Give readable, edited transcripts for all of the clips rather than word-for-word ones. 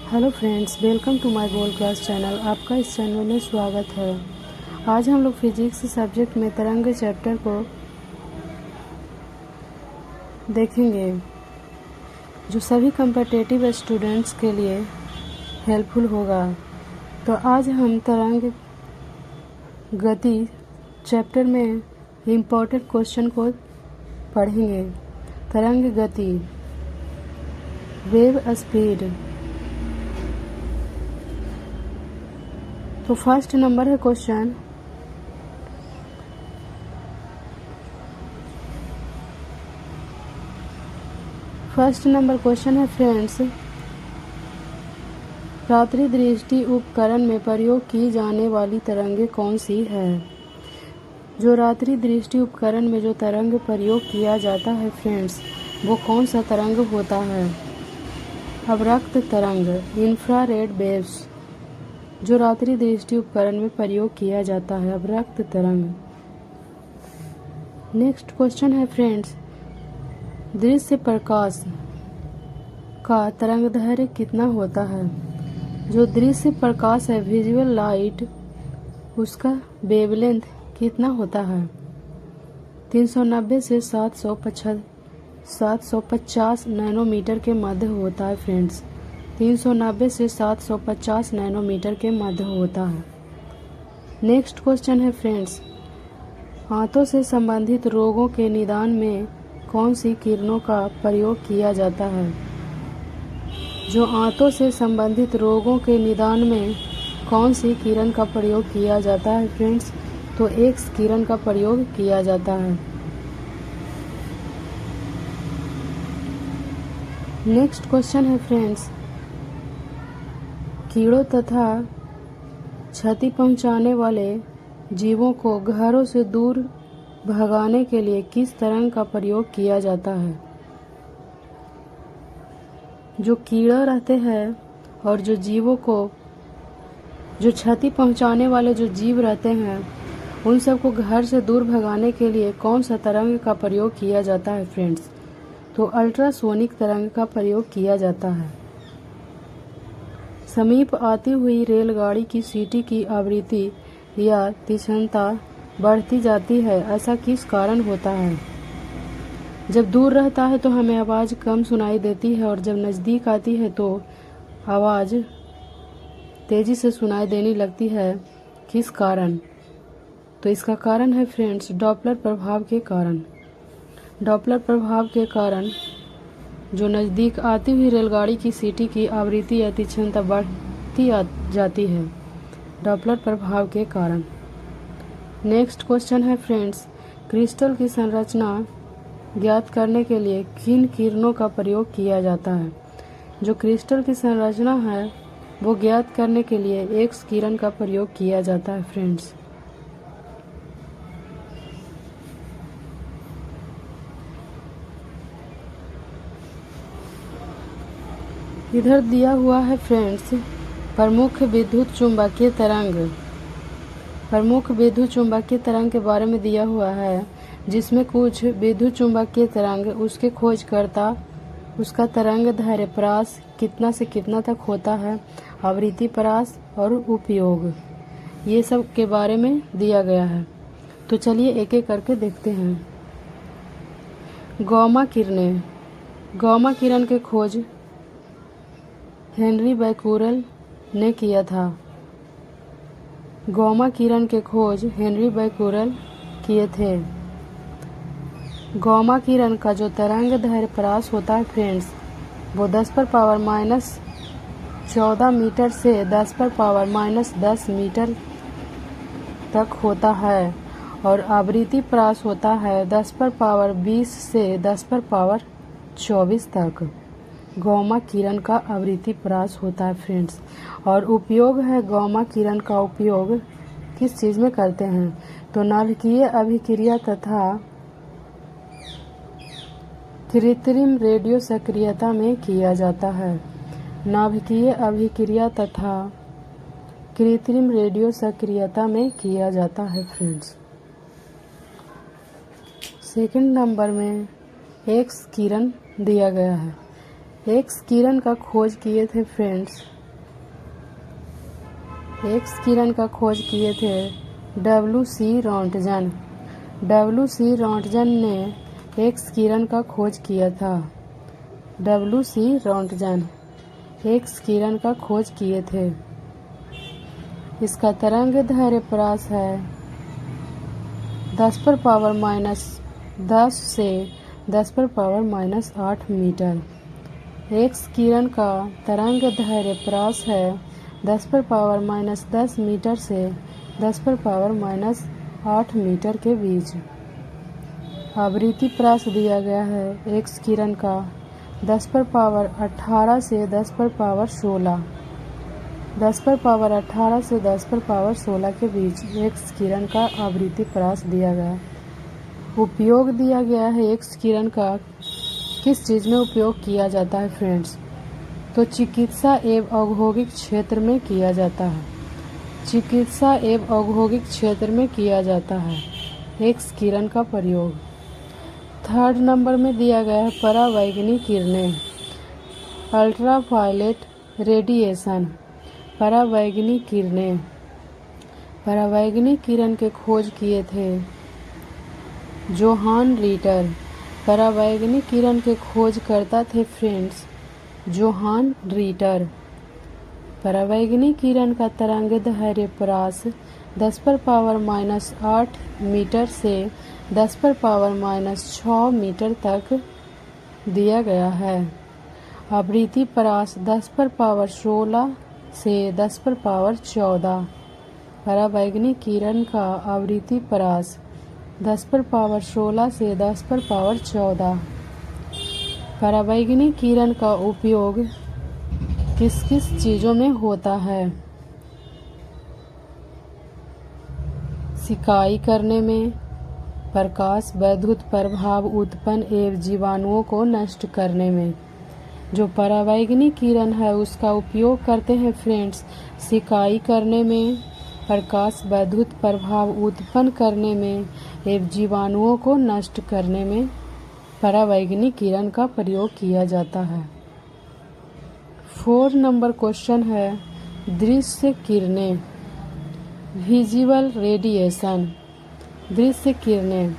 Hello friends, welcome to my gold class channel. आपका इस channel में स्वागत है। आज हम लोग फिजिक्स सब्जेक्ट में तरंग चैप्टर को देखेंगे, जो सभी कम्पिटिटिव स्टूडेंट्स के लिए हेल्पफुल होगा। तो आज हम तरंग गति चैप्टर में इम्पोर्टेंट क्वेश्चन को पढ़ेंगे। तरंग गति, वेव स्पीड। तो फर्स्ट नंबर है क्वेश्चन, है फ्रेंड्स, रात्रि दृष्टि उपकरण में प्रयोग की जाने वाली तरंगें कौन सी है। जो रात्रि दृष्टि उपकरण में जो तरंग प्रयोग किया जाता है फ्रेंड्स, वो कौन सा तरंग होता है। अवरक्त तरंग, इंफ्रारेड वेव्स। जो रात्रि दृष्टि उपकरण में प्रयोग किया जाता है, अवरक्त तरंग। नेक्स्ट क्वेश्चन है फ्रेंड्स, दृश्य प्रकाश का तरंगदैर्घ्य कितना होता है। जो दृश्य प्रकाश है, विजुअल लाइट, उसका वेवलेंथ कितना होता है। 390 से 750 नैनोमीटर के मध्य होता है फ्रेंड्स। 390 से 750 नैनोमीटर के मध्य होता है। नेक्स्ट क्वेश्चन है फ्रेंड्स, आंतों से संबंधित रोगों के निदान में कौन सी किरणों का प्रयोग किया जाता है। जो आंतों से संबंधित रोगों के निदान में कौन सी किरण का प्रयोग किया जाता है फ्रेंड्स, तो एक्स किरण का प्रयोग किया जाता है। नेक्स्ट क्वेश्चन है फ्रेंड्स, कीड़ों तथा क्षति पहुंचाने वाले जीवों को घरों से दूर भगाने के लिए किस तरंग का प्रयोग किया जाता है। जो कीड़ा रहते हैं और जो जीवों को, जो क्षति पहुंचाने वाले जो जीव रहते हैं, उन सबको घर से दूर भगाने के लिए कौन सा तरंग का प्रयोग किया जाता है फ्रेंड्स, तो अल्ट्रासोनिक तरंग का प्रयोग किया जाता है। समीप आती हुई रेलगाड़ी की सीटी की आवृत्ति या तीक्ष्णता बढ़ती जाती है, ऐसा किस कारण होता है। जब दूर रहता है तो हमें आवाज़ कम सुनाई देती है, और जब नज़दीक आती है तो आवाज़ तेज़ी से सुनाई देने लगती है। किस कारण, तो इसका कारण है फ्रेंड्स डॉपलर प्रभाव के कारण। डॉपलर प्रभाव के कारण जो नज़दीक आती हुई रेलगाड़ी की सीटी की आवृत्ति या तीक्ष्णता बढ़ती जाती है, डॉपलर प्रभाव के कारण। नेक्स्ट क्वेश्चन है फ्रेंड्स, क्रिस्टल की संरचना ज्ञात करने के लिए किन किरणों का प्रयोग किया जाता है। जो क्रिस्टल की संरचना है वो ज्ञात करने के लिए एक्स किरण का प्रयोग किया जाता है फ्रेंड्स। इधर दिया हुआ है फ्रेंड्स, प्रमुख विद्युत चुम्बकीय तरंग। प्रमुख विद्युत चुम्बकीय तरंग के बारे में दिया हुआ है, जिसमें कुछ विद्युत चुम्बकीय तरंग, उसके खोजकर्ता, उसका तरंग दैर्घ्य परास कितना से कितना तक होता है, आवृत्ति परास और उपयोग, ये सब के बारे में दिया गया है। तो चलिए एक एक करके देखते हैं। गामा किरणें। गामा किरण के खोज हेनरी बैक्यूरेल ने किया था। गामा किरण के खोज हेनरी बैक्यूरेल किए थे। गामा किरण का जो तरंग दैर्घ्य परास होता है फ्रेंड्स, वो 10⁻⁻14 मीटर से 10⁻⁻10 मीटर तक होता है, और आवृत्ति परास होता है 10⁻20 से 10⁻24 तक। गामा किरण का आवृत्ति परास होता है फ्रेंड्स। और उपयोग है, गामा किरण का उपयोग किस चीज़ में करते हैं, तो नाभिकीय अभिक्रिया तथा कृत्रिम रेडियो सक्रियता में किया जाता है। नाभिकीय अभिक्रिया तथा कृत्रिम रेडियो सक्रियता में किया जाता है फ्रेंड्स। सेकंड नंबर में एक्स किरण दिया गया है। एक्स किरण का खोज किए थे फ्रेंड्स एक्स किरण का खोज किए थे डब्ल्यू.सी. रोंटगन। डब्ल्यू.सी. रोंटगन ने एक्स किरण का खोज किया था। डब्ल्यू.सी. रोंटगन एक्स किरण का खोज किए थे। इसका तरंगदैर्घ्य प्रकाश है 10⁻⁻10 से 10⁻⁻8 मीटर। एक्स किरण का तरंगदैर्घ्य प्रकाश है 10⁻⁻10 मीटर से 10⁻⁻8 मीटर के बीच। आवृत्ति प्रकाश दिया गया है एक्स किरण का 10⁻18 से 10⁻16। 10⁻18 से 10⁻16 के बीच एक्स किरण का आवृत्ति प्रकाश दिया गया। उपयोग दिया गया है एक्स किरण का किस चीज़ में उपयोग किया जाता है फ्रेंड्स, तो चिकित्सा एवं औद्योगिक क्षेत्र में किया जाता है। चिकित्सा एवं औद्योगिक क्षेत्र में किया जाता है एक्स किरण का प्रयोग। थर्ड नंबर में दिया गया है परावैंगनी किरणें, अल्ट्रावायलेट रेडिएशन। परावैंगनी किरणें, परावैंगनी किरण के खोज किए थे जोहान रिटर। परावैंगनी किरण के खोज करता थे फ्रेंड्स जोहान रिटर। परावैंगनी किरण का तरंगदैर्घ्य प्रकाश 10⁻⁻8 मीटर से 10⁻⁻6 मीटर तक दिया गया है। आवृत्ति प्रकाश 10⁻16 से 10⁻14। परावैंगनी किरण का आवृत्ति प्रकाश 10⁻16 से 10⁻14। परावैंगनी किरण का उपयोग किस किस चीज़ों में होता है? सिकाई करने में, प्रकाश वैद्युत प्रभाव उत्पन्न एवं जीवाणुओं को नष्ट करने में। जो परावैंगनी किरण है उसका उपयोग करते हैं फ्रेंड्स सिकाई करने में, प्रकाश वैद्युत प्रभाव उत्पन्न करने में एवं जीवाणुओं को नष्ट करने में परावैंगनी किरण का प्रयोग किया जाता है। 4 नंबर क्वेश्चन है दृश्य किरणें, विजुअल रेडिएशन। दृश्य किरणें,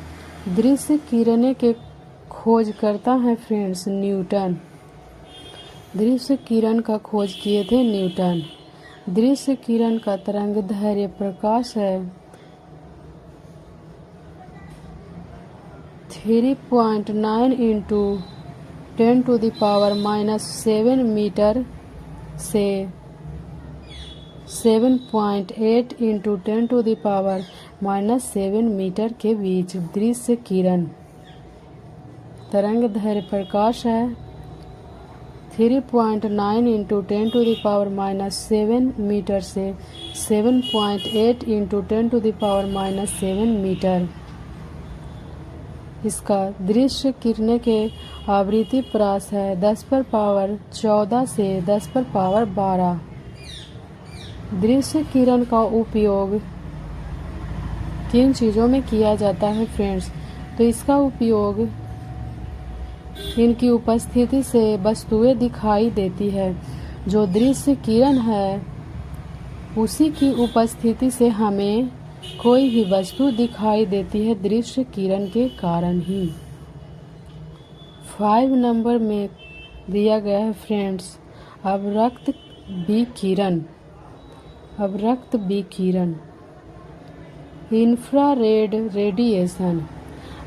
दृश्य किरणें के खोज करता है फ्रेंड्स न्यूटन। दृश्य किरण का खोज किए थे न्यूटन। दृश्य किरण का तरंगदैर्घ्य प्रकाश है 3.9 × 10⁻⁻7 मीटर से 7.8 × 10⁻⁻7 मीटर के बीच। दृश्य किरण तरंगदैर्घ्य प्रकाश है 3.9 × 10⁻⁻7 मीटर से 7.8 × 10⁻⁻7 मीटर। इसका दृश्य किरणें के आवृत्ति प्रकाश है 10⁻14 से 10⁻12। दृश्य किरण का उपयोग किन चीज़ों में किया जाता है फ्रेंड्स, तो इसका उपयोग इनकी उपस्थिति से वस्तुएं दिखाई देती है। जो दृश्य किरण है उसी की उपस्थिति से हमें कोई भी वस्तु दिखाई देती है दृश्य किरण के कारण ही। 5 नंबर में दिया गया है फ्रेंड्स अवरक्त विकिरण। अवरक्त विकिरण, इंफ्रारेड रेडिएशन।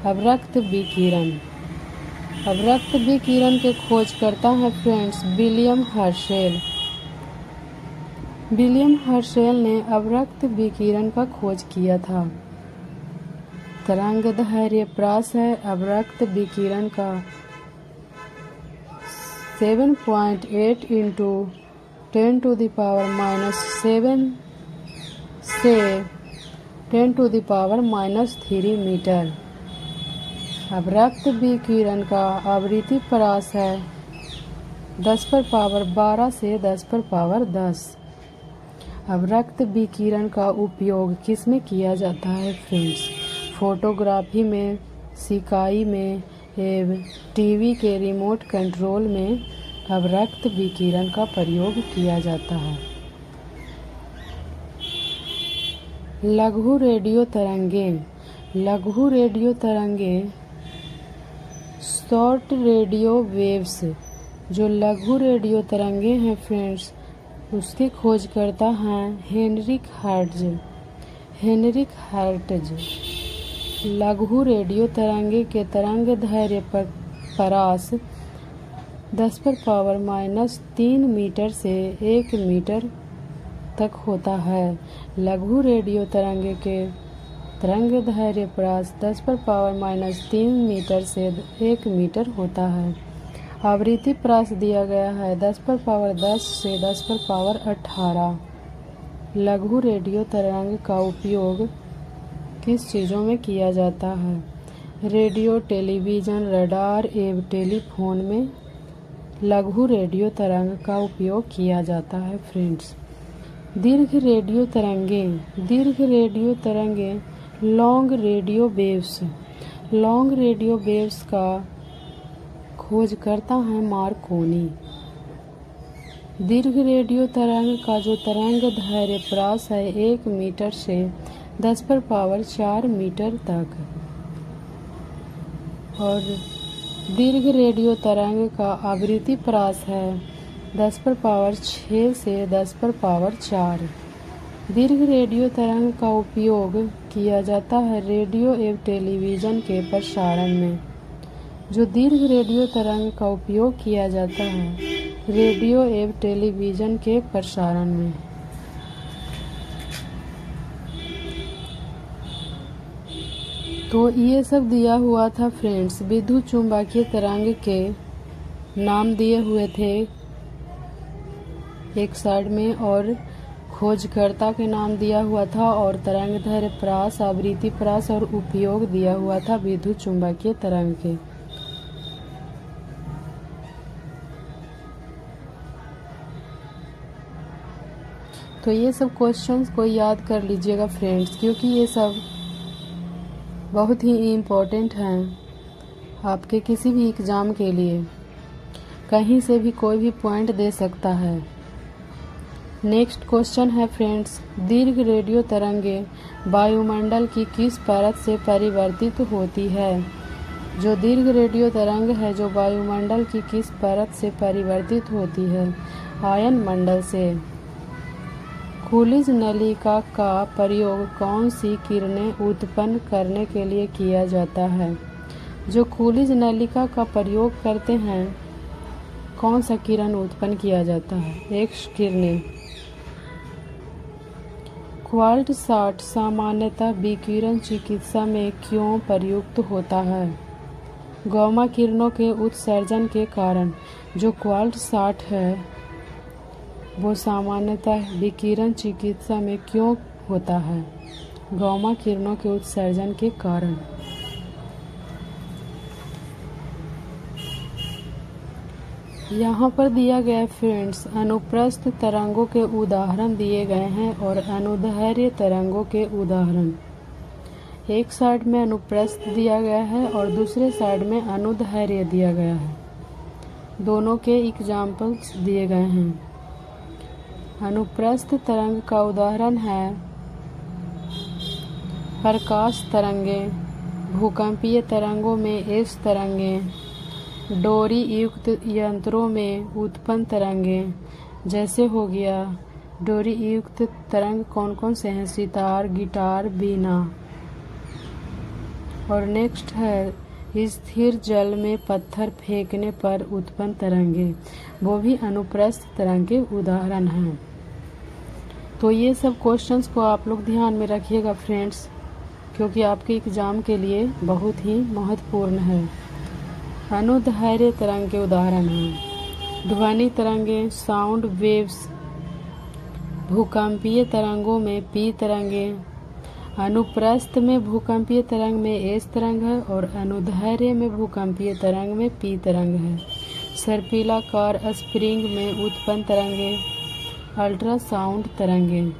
अवरक्त विकिरण, अवरक्त विकिरण के खोज करता है friends William Herschel. William Herschel ने अवरक्त विकिरण का खोज किया था। तरंगदैर्घ्य प्रकाश है अवरक्त विकिरण का 7.8 × 10⁻⁻7 से 10⁻³ मीटर। अवरक्त विकिरण का आवृत्ति प्रकाश है 10⁻12 से 10⁻10। अवरक्त विकिरण का उपयोग किस में किया जाता है फ्रेंड्स, फोटोग्राफी में, सिकाई में एवं टीवी के रिमोट कंट्रोल में अवरक्त विकिरण का प्रयोग किया जाता है। लघु रेडियो तरंगे। लघु रेडियो तरंगे शॉर्ट रेडियो वेव्स। जो लघु रेडियो तरंगे हैं फ्रेंड्स, उसके खोजकर्ता हैं हेनरिक हर्ट्ज। लघु रेडियो तरंगे के तरंग दैर्ध्य पर परास 10⁻³ मीटर से 1 मीटर तक होता है। लघु रेडियो तरंगे के तरंग दैर्ध्य परास 10⁻³ मीटर से 1 मीटर होता है। आवृत्ति परास दिया गया है 10⁻10 से 10⁻18। लघु रेडियो तरंग का उपयोग किस चीज़ों में किया जाता है? रेडियो, टेलीविज़न, रडार एवं टेलीफोन में लघु रेडियो तरंग का उपयोग किया जाता है फ्रेंड्स। दीर्घ रेडियो तरंगे। दीर्घ रेडियो तरंगे long radio waves. Long radio waves का खोजकर्ता है मार्कोनी। दीर्घ रेडियो तरंग का जो तरंग दैर्ध्य परास है 1 मीटर से 10⁻4 मीटर तक। और दीर्घ रेडियो तरंग का आवृत्ति परास है 10⁻6 से 10⁻4। दीर्घ रेडियो तरंग का उपयोग किया जाता है रेडियो एवं टेलीविज़न के प्रसारण में। जो दीर्घ रेडियो तरंग का उपयोग किया जाता है रेडियो एवं टेलीविज़न के प्रसारण में। तो ये सब दिया हुआ था फ्रेंड्स। विद्युत चुम्बकीय तरंग के नाम दिए हुए थे एक साइड में, और खोजकर्ता के नाम दिया हुआ था, और तरंग दैर्ध्य परास, आवृत्ति परास और उपयोग दिया हुआ था विद्युत चुम्बकीय तरंग के। तो ये सब क्वेश्चंस को याद कर लीजिएगा फ्रेंड्स, क्योंकि ये सब बहुत ही इम्पोर्टेंट हैं आपके किसी भी एग्ज़ाम के लिए। कहीं से भी कोई भी पॉइंट दे सकता है। नेक्स्ट क्वेश्चन है फ्रेंड्स, दीर्घ रेडियो तरंगे वायुमंडल की किस परत से परिवर्तित होती है? जो दीर्घ रेडियो तरंग है जो वायुमंडल की किस परत से परिवर्तित होती है? आयन मंडल से। कूलिज नलिका का प्रयोग कौन सी किरणें उत्पन्न करने के लिए किया जाता है? जो कूलिज नलिका का प्रयोग करते हैं, कौन सा किरण उत्पन्न किया जाता है? एक्स किरणें। क्वार्ट्ज शॉट सामान्यतः विकिरण चिकित्सा में क्यों प्रयुक्त होता है? गामा किरणों के उत्सर्जन के कारण। जो क्वार्ट्ज शॉट है वो सामान्यतः विकिरण चिकित्सा में क्यों होता है? गामा किरणों के उत्सर्जन के कारण। यहाँ पर दिया गया फ्रेंड्स अनुप्रस्थ तरंगों के उदाहरण दिए गए हैं और अनुदैर्घ्य तरंगों के उदाहरण। एक साइड में अनुप्रस्थ दिया गया है और दूसरे साइड में अनुदैर्घ्य दिया गया है। दोनों के एग्जाम्पल्स दिए गए हैं। अनुप्रस्थ तरंग का उदाहरण है प्रकाश तरंगें, भूकंपीय तरंगों में एस तरंगें, डोरी युक्त यंत्रों में उत्पन्न तरंगें। जैसे हो गया डोरी युक्त तरंग कौन कौन से हैं? सितार, गिटार, बीना। और नेक्स्ट है स्थिर जल में पत्थर फेंकने पर उत्पन्न तरंगें, वो भी अनुप्रस्थ तरंग के उदाहरण हैं। तो ये सब क्वेश्चंस को आप लोग ध्यान में रखिएगा फ्रेंड्स, क्योंकि आपके एग्ज़ाम के लिए बहुत ही महत्वपूर्ण है। अनुदैर्घ्य तरंग के उदाहरण हैं ध्वनि तरंगें, साउंड वेव्स, भूकंपीय तरंगों में पी तरंगें, अनुप्रस्थ में भूकंपीय तरंग में एस तरंग है और अनुदैर्घ्य में भूकंपीय तरंग में पी तरंग है। सर्पिलाकार स्प्रिंग में उत्पन्न तरंगें, अल्ट्रासाउंड तरंगें।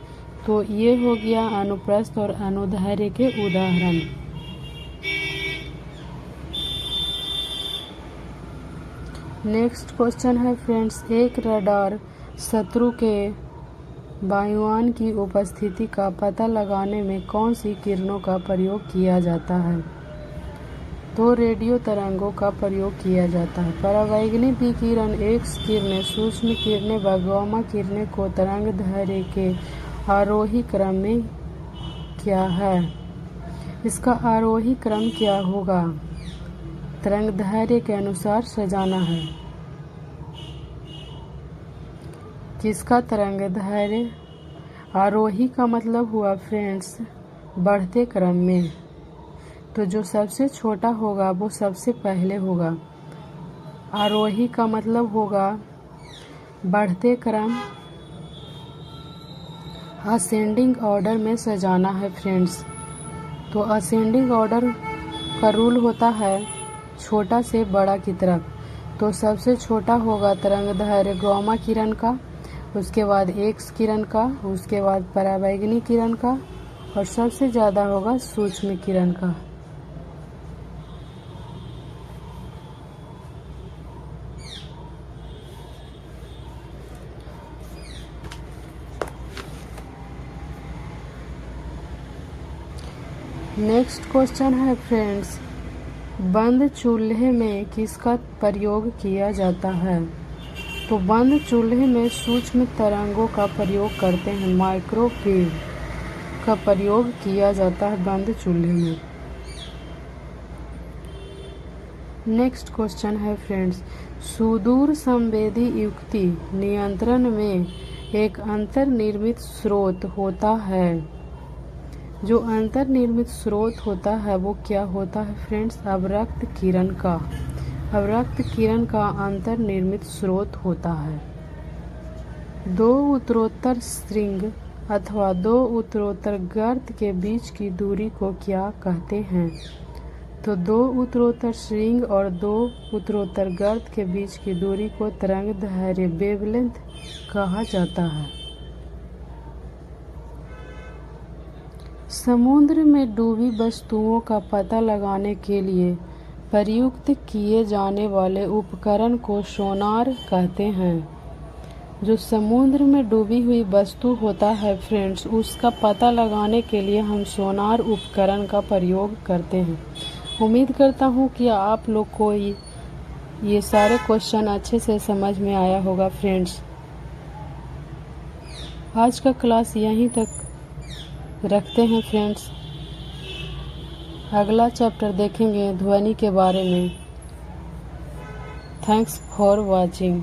तो ये हो गया अनुप्रस्थ और अनुदैर्घ्य के उदाहरण। नेक्स्ट क्वेश्चन है फ्रेंड्स, एक रडार शत्रु के वायुयान की उपस्थिति का पता लगाने में कौन सी किरणों का प्रयोग किया जाता है? तो रेडियो तरंगों का प्रयोग किया जाता है। परावैंगनिक विकिरण एक्स किरणें, सूक्ष्म किरणें व गामा किरणें को तरंग दैर्ध्य के आरोही क्रम में क्या है? इसका आरोही क्रम क्या होगा? तरंग दैर्ध्य के अनुसार सजाना है। किसका तरंग दैर्ध्य? आरोही का मतलब हुआ फ्रेंड्स बढ़ते क्रम में, तो जो सबसे छोटा होगा वो सबसे पहले होगा। आरोही का मतलब होगा बढ़ते क्रम, असेंडिंग ऑर्डर में सजाना है फ्रेंड्स। तो असेंडिंग ऑर्डर का रूल होता है छोटा से बड़ा की तरफ। तो सबसे छोटा होगा तरंग दैर्ध्य गामा किरण का, उसके बाद एक्स किरण का, उसके बाद परावैंगनिक किरण का, और सबसे ज़्यादा होगा सूक्ष्म किरण का। नेक्स्ट क्वेश्चन है फ्रेंड्स, बंद चूल्हे में किसका प्रयोग किया जाता है? तो बंद चूल्हे में सूक्ष्म तरंगों का प्रयोग करते हैं। माइक्रोवेव का प्रयोग किया जाता है बंद चूल्हे में। नेक्स्ट क्वेश्चन है फ्रेंड्स, सुदूर संवेदी युक्ति नियंत्रण में एक अंतर्निर्मित स्रोत होता है। जो अंतर्निर्मित स्रोत होता है वो क्या होता है फ्रेंड्स? अवरक्त किरण का। अवरक्त किरण का अंतर्निर्मित स्रोत होता है। दो उत्तरोत्तर श्रृंग अथवा दो उत्तरोत्तर गर्त के बीच की दूरी को क्या कहते हैं? तो दो उत्तरोत्तर श्रृंग और दो उत्तरोत्तर गर्त के बीच की दूरी को तरंग दैर्ध्य वेवलेंथ कहा जाता है। समुद्र में डूबी वस्तुओं का पता लगाने के लिए प्रयुक्त किए जाने वाले उपकरण को सोनार कहते हैं। जो समुद्र में डूबी हुई वस्तु होता है फ्रेंड्स, उसका पता लगाने के लिए हम सोनार उपकरण का प्रयोग करते हैं। उम्मीद करता हूँ कि आप लोग को ये सारे क्वेश्चन अच्छे से समझ में आया होगा फ्रेंड्स। आज का क्लास यहीं तक रखते हैं फ्रेंड्स। अगला चैप्टर देखेंगे ध्वनि के बारे में। Thanks for watching.